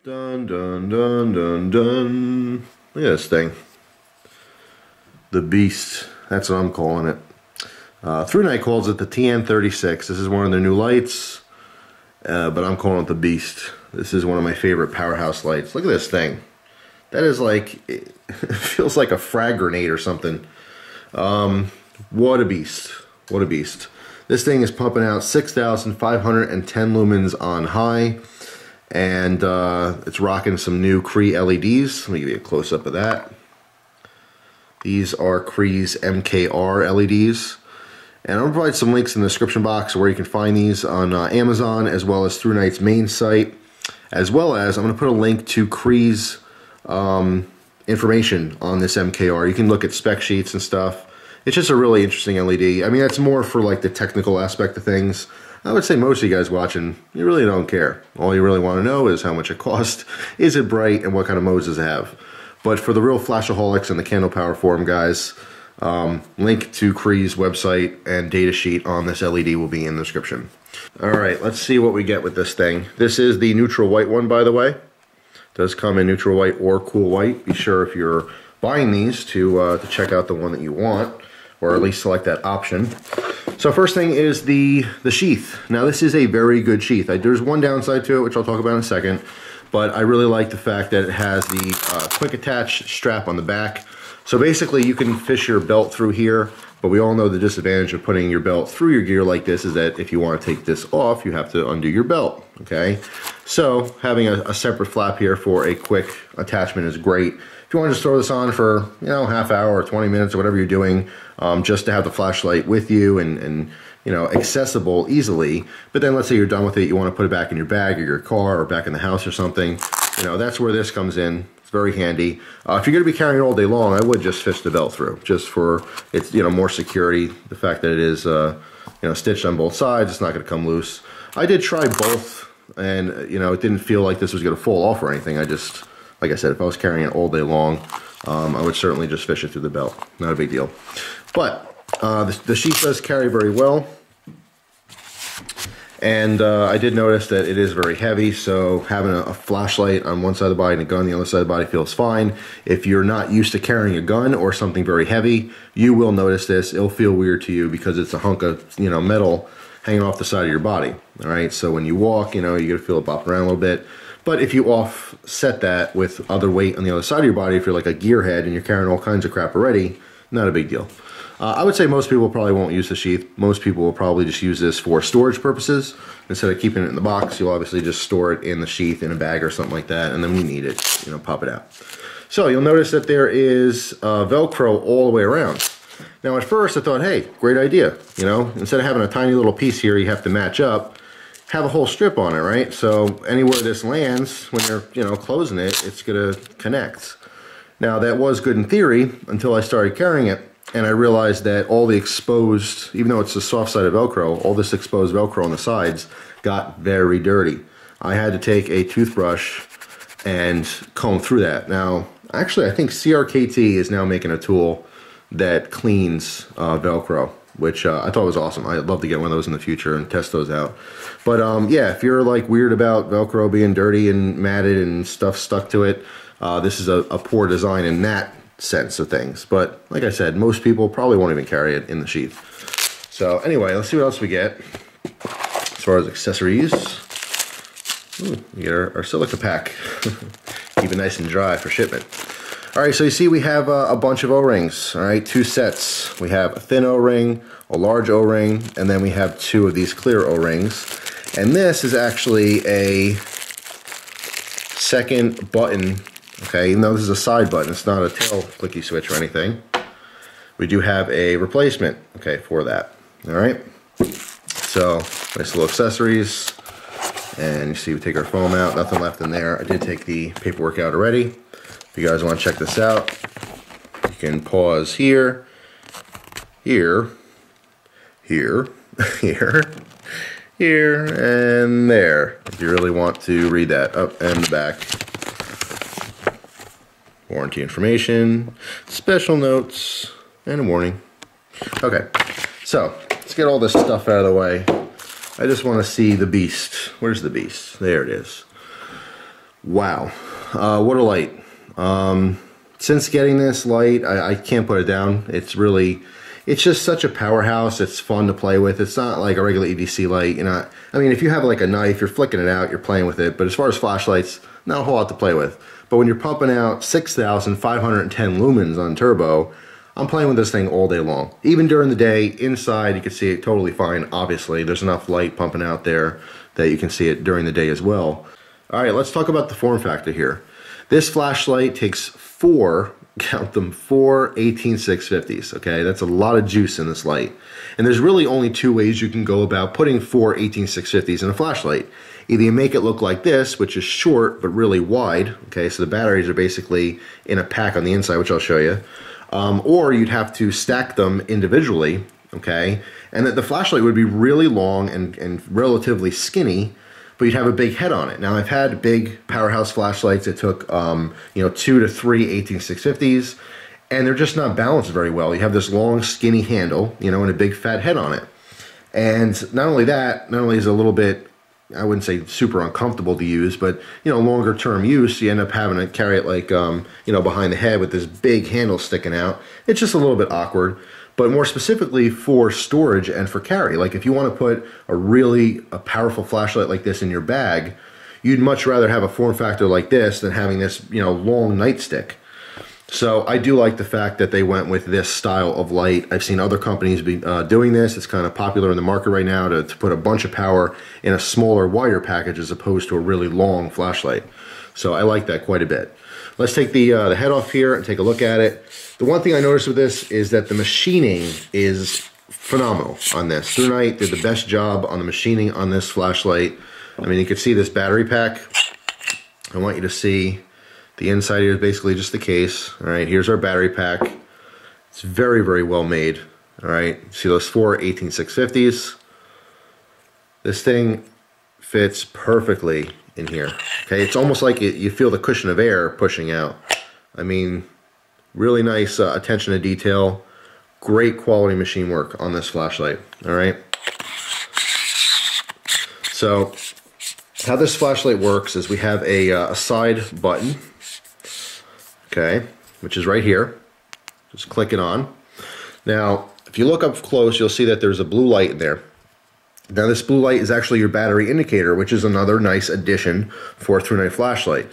Dun dun dun dun dun. Look at this thing. The Beast. That's what I'm calling it. Thrunite calls it the TN36. This is one of their new lights, but I'm calling it the Beast. This is one of my favorite Powerhouse lights. Look at this thing. That is like, it feels like a frag grenade or something. What a beast. What a beast. This thing is pumping out 6,510 lumens on high, and it's rocking some new Cree LEDs. Let me give you a close-up of that. These are Cree's MKR LEDs. And I'm going to provide some links in the description box where you can find these on Amazon, as well as Thrunite's main site, as well as I'm going to put a link to Cree's information on this MKR. You can look at spec sheets and stuff. It's just a really interesting LED. I mean, that's more for like the technical aspect of things. I would say most of you guys watching, you really don't care. All you really want to know is how much it costs, is it bright, and what kind of modes does it have. But for the real flashaholics and the candle power forum guys, link to Cree's website and datasheet on this LED will be in the description. Alright, let's see what we get with this thing. This is the neutral white one, by the way. It does come in neutral white or cool white. Be sure if you're buying these to check out the one that you want, or at least select that option. So first thing is the sheath. Now this is a very good sheath. There's one downside to it, which I'll talk about in a second, but I really like the fact that it has the quick attach strap on the back. So basically you can fish your belt through here, but we all know the disadvantage of putting your belt through your gear like this is that if you want to take this off, you have to undo your belt, okay? So having a separate flap here for a quick attachment is great. If you want to just throw this on for, you know, half hour or 20 minutes or whatever you're doing, just to have the flashlight with you and you know, accessible easily. But then let's say you're done with it, you want to put it back in your bag or your car or back in the house or something, you know, that's where this comes in. It's very handy. If you're going to be carrying it all day long, I would just fish the belt through, just for its, you know, more security. The fact that it is, you know, stitched on both sides, it's not going to come loose. I did try both, and you know, it didn't feel like this was going to fall off or anything. I just, like I said, if I was carrying it all day long, I would certainly just fish it through the belt. Not a big deal. But the sheath does carry very well. And I did notice that it is very heavy, so having a flashlight on one side of the body and a gun on the other side of the body feels fine. If you're not used to carrying a gun or something very heavy, you will notice this. It'll feel weird to you because it's a hunk of, you know, metal hanging off the side of your body. All right, so when you walk, you know, you're gonna feel it bop around a little bit. But if you offset that with other weight on the other side of your body, if you're like a gearhead and you're carrying all kinds of crap already, not a big deal. I would say most people probably won't use the sheath. Most people will probably just use this for storage purposes. Instead of keeping it in the box, you'll obviously just store it in the sheath in a bag or something like that, and then when you need it, you know, pop it out. So you'll notice that there is Velcro all the way around. Now at first I thought, hey, great idea. You know, instead of having a tiny little piece here you have to match up, have a whole strip on it, right? So anywhere this lands, when you're, you know, closing it, it's gonna connect. Now that was good in theory until I started carrying it. And I realized that all the exposed, even though it's the soft side of Velcro, all this exposed Velcro on the sides got very dirty. I had to take a toothbrush and comb through that. Now, actually, I think CRKT is now making a tool that cleans Velcro, which I thought was awesome. I'd love to get one of those in the future and test those out. But yeah, if you're like weird about Velcro being dirty and matted and stuff stuck to it, this is a poor design in that sense of things. But like I said, most people probably won't even carry it in the sheath. So anyway, let's see what else we get as far as accessories. Ooh, we get our silica pack. Keep it nice and dry for shipment. All right, so you see we have a bunch of O-rings. All right, 2 sets. We have a thin O-ring, a large O-ring, and then we have 2 of these clear O-rings. And this is actually a second button. Okay, even though this is a side button, it's not a tail clicky switch or anything. We do have a replacement, okay, for that. All right, so nice little accessories. And you see we take our foam out, nothing left in there. I did take the paperwork out already. If you guys want to check this out, you can pause here, here, here, here, here, and there. If you really want to read that, up and the back. Warranty information, special notes, and a warning. Okay, so let's get all this stuff out of the way. I just want to see the beast. Where's the beast? There it is. Wow, what a light. Since getting this light, I can't put it down. It's just such a powerhouse. It's fun to play with. It's not like a regular EDC light. I mean, if you have like a knife, you're flicking it out, you're playing with it. But as far as flashlights, not a whole lot to play with. But when you're pumping out 6,510 lumens on turbo, I'm playing with this thing all day long. Even during the day, inside, you can see it totally fine. Obviously, there's enough light pumping out there that you can see it during the day as well. All right, let's talk about the form factor here. This flashlight takes count them, four 18650s, okay? That's a lot of juice in this light. And there's really only two ways you can go about putting four 18650s in a flashlight. Either you make it look like this, which is short but really wide, okay? So the batteries are basically in a pack on the inside, which I'll show you. Or you'd have to stack them individually, okay? And that the flashlight would be really long and relatively skinny, but you'd have a big head on it. Now, I've had big Powerhouse flashlights that took 2 to 3 18650s, and they're just not balanced very well. You have this long, skinny handle, and a big fat head on it. And not only that, not only is it a little bit, I wouldn't say super uncomfortable to use, but longer term use, you end up having to carry it like behind the head with this big handle sticking out. It's just a little bit awkward. But more specifically for storage and for carry, like if you want to put a powerful flashlight like this in your bag, you'd much rather have a form factor like this than having this long nightstick. So I do like the fact that they went with this style of light. I've seen other companies be doing this. It's kind of popular in the market right now to put a bunch of power in a smaller, wider package as opposed to a really long flashlight. So I like that quite a bit. Let's take the head off here and take a look at it. The one thing I noticed with this is that the machining is phenomenal on this. Thrunite did the best job on the machining on this flashlight. I mean, you can see this battery pack. I want you to see the inside here is basically just the case. All right, here's our battery pack. It's very, very well made. All right, see those four 18650s? This thing fits perfectly in here. Okay, it's almost like you feel the cushion of air pushing out. I mean, really nice attention to detail. Great quality machine work on this flashlight. All right. So how this flashlight works is we have a side button, okay, which is right here. Just click it on. Now, if you look up close, you'll see that there's a blue light in there. Now, this blue light is actually your battery indicator, which is another nice addition for a Thrunite flashlight.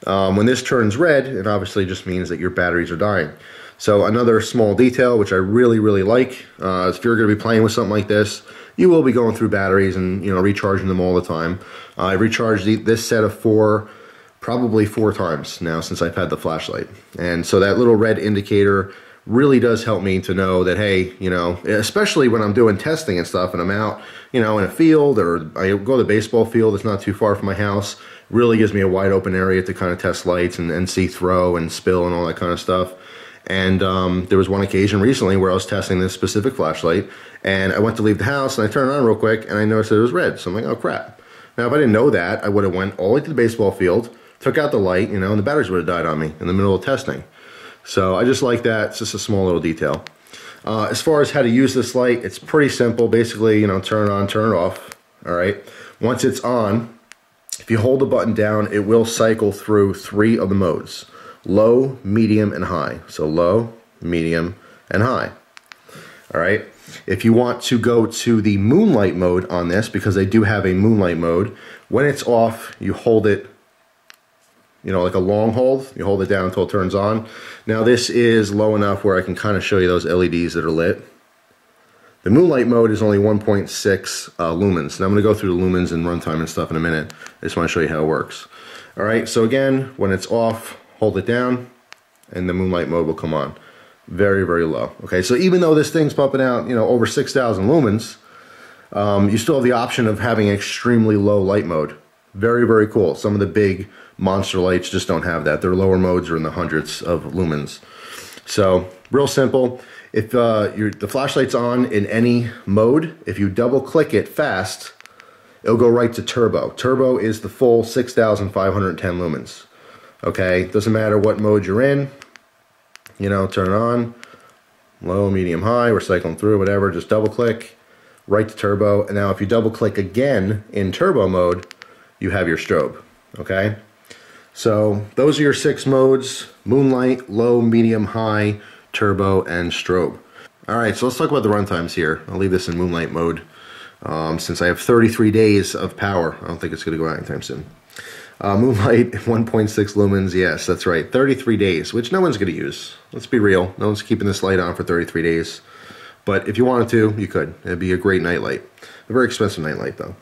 When this turns red, it obviously just means that your batteries are dying. So another small detail, which I really, really like, if you're going to be playing with something like this, you will be going through batteries and recharging them all the time. I've recharged this set of probably four times now since I've had the flashlight. And so that little red indicator really does help me to know that, hey, especially when I'm doing testing and stuff and I'm out, in a field, or I go to the baseball field that's not too far from my house, really gives me a wide open area to kind of test lights and see throw and spill and all that kind of stuff. And there was one occasion recently where I was testing this specific flashlight, and I went to leave the house and I turned it on real quick and I noticed that it was red. So I'm like, oh crap. Now, if I didn't know that, I would have went all the way to the baseball field, took out the light, and the batteries would have died on me in the middle of testing. So I just like that. It's just a small little detail. As far as how to use this light, it's pretty simple. Basically, turn it on, turn it off. All right. Once it's on, if you hold the button down, it will cycle through 3 of the modes: low, medium, and high. So low, medium, and high. All right. If you want to go to the moonlight mode on this, because they do have a moonlight mode, when it's off, you hold it, like a long hold. You hold it down until it turns on. Now this is low enough where I can kind of show you those LEDs that are lit. The moonlight mode is only 1.6 lumens. Now I'm going to go through the lumens and runtime and stuff in a minute. I just want to show you how it works. All right, so again, when it's off, hold it down, and the moonlight mode will come on. Very, very low. Okay, so even though this thing's pumping out, over 6,000 lumens, you still have the option of having extremely low light mode. Very, very cool. Some of the big monster lights just don't have that. Their lower modes are in the hundreds of lumens. So real simple. If the flashlight's on in any mode, if you double click it fast, it'll go right to turbo. Turbo is the full 6,510 lumens. Okay, doesn't matter what mode you're in. Turn it on, low, medium, high, we're cycling through, whatever, just double click, right to turbo. And now if you double click again in turbo mode, you have your strobe, okay? So those are your 6 modes: moonlight, low, medium, high, turbo, and strobe. All right, so let's talk about the runtimes here. I'll leave this in moonlight mode since I have 33 days of power. I don't think it's going to go out anytime soon. Moonlight 1.6 lumens, yes, that's right, 33 days, which no one's going to use. Let's be real, no one's keeping this light on for 33 days. But if you wanted to, you could. It'd be a great night light. A very expensive night light, though.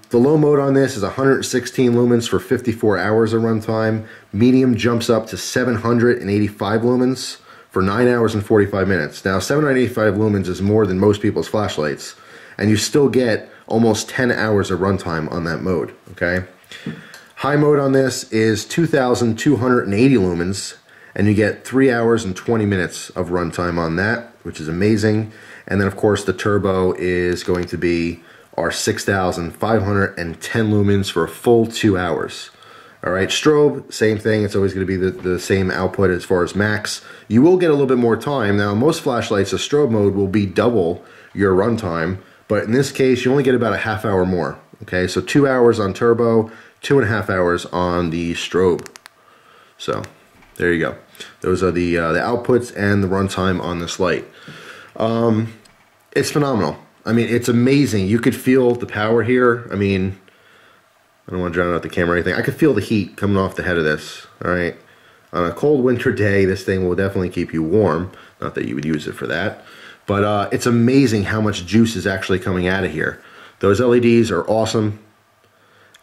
The low mode on this is 116 lumens for 54 hours of runtime. Medium jumps up to 785 lumens for 9 hours and 45 minutes. Now, 785 lumens is more than most people's flashlights, and you still get almost 10 hours of runtime on that mode, okay? High mode on this is 2,280 lumens, and you get 3 hours and 20 minutes of runtime on that, which is amazing. And then, of course, the turbo is going to be our 6,510 lumens for a full 2 hours. All right, strobe, same thing. It's always going to be the same output as far as max. You will get a little bit more time. Now, most flashlights, the strobe mode will be double your runtime, but in this case, you only get about a half hour more. Okay, so 2 hours on turbo, 2.5 hours on the strobe. So there you go. Those are the outputs and the runtime on this light. It's phenomenal. I mean, it's amazing. You could feel the power here. I mean, I don't want to drown out the camera or anything. I could feel the heat coming off the head of this, all right? On a cold winter day, this thing will definitely keep you warm. Not that you would use it for that. But it's amazing how much juice is actually coming out of here. Those LEDs are awesome.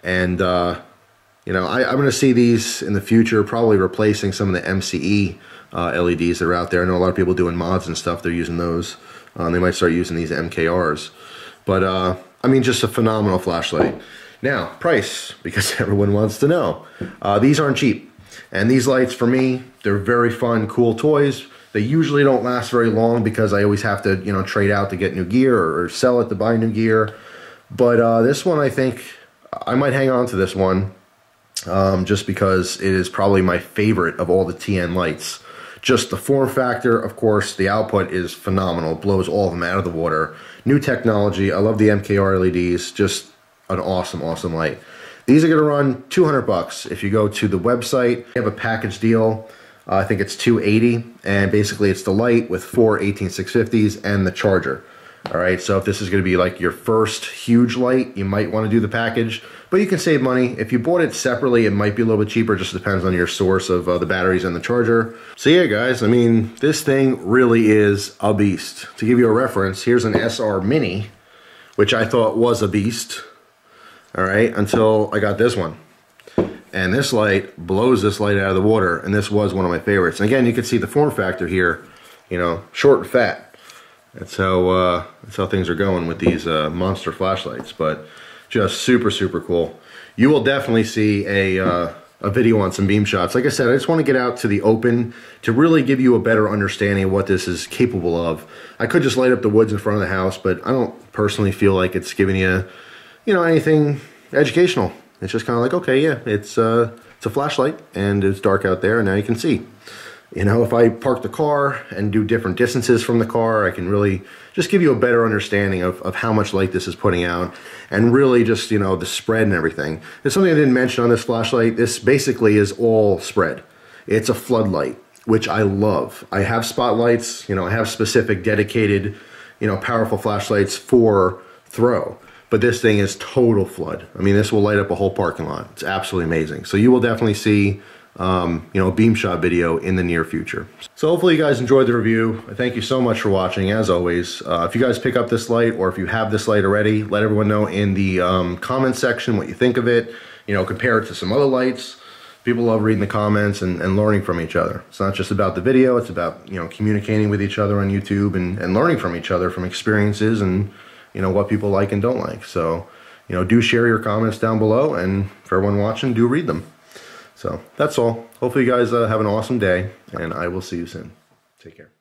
And, you know, I'm going to see these in the future, probably replacing some of the MCE LEDs that are out there. I know a lot of people doing mods and stuff, they're using those. They might start using these MKRs. But, I mean, just a phenomenal flashlight. Now, price, because everyone wants to know. These aren't cheap. And these lights, for me, they're very fun, cool toys. They usually don't last very long because I always have to, you know, trade out to get new gear or sell it to buy new gear. But this one, I think, I might hang on to this one just because it is probably my favorite of all the TN lights. Just the form factor, of course, the output is phenomenal. It blows all of them out of the water. New technology. I love the MKR LEDs. Just an awesome, awesome light. These are going to run $200 if you go to the website. They have a package deal. I think it's $280, and basically it's the light with 4 18650s and the charger. All right, so if this is going to be like your first huge light, you might want to do the package, but you can save money. If you bought it separately, it might be a little bit cheaper. It just depends on your source of the batteries and the charger. So yeah, guys, I mean, this thing really is a beast. To give you a reference, here's an SR Mini, which I thought was a beast, all right, until I got this one. And this light blows this light out of the water, and this was one of my favorites. And again, you can see the form factor here, you know, short and fat. That's how things are going with these monster flashlights, but just super, super cool. You will definitely see a video on some beam shots. Like I said, I just want to get out to the open to really give you a better understanding of what this is capable of. I could just light up the woods in front of the house, but I don't personally feel like it's giving you, you know, anything educational. It's just kind of like, okay, yeah, it's a flashlight, and it's dark out there, and now you can see. You know, if I park the car and do different distances from the car, I can really just give you a better understanding of how much light this is putting out, and really just, you know, the spread and everything. There's something I didn't mention on this flashlight. This basically is all spread. It's a floodlight, which I love. I have spotlights, you know, I have specific dedicated, you know, powerful flashlights for throw. But this thing is total flood. I mean, this will light up a whole parking lot. It's absolutely amazing. So you will definitely see you know, a beam shot video in the near future. So hopefully you guys enjoyed the review. I thank you so much for watching, as always. If you guys pick up this light, or if you have this light already, let everyone know in the comment section what you think of it. You know, compare it to some other lights. People love reading the comments and learning from each other. It's not just about the video, it's about, you know, communicating with each other on YouTube and learning from each other, from experiences and, you know, what people like and don't like. So, you know, do share your comments down below, and for everyone watching, do read them. So that's all. Hopefully you guys have an awesome day, and I will see you soon. Take care.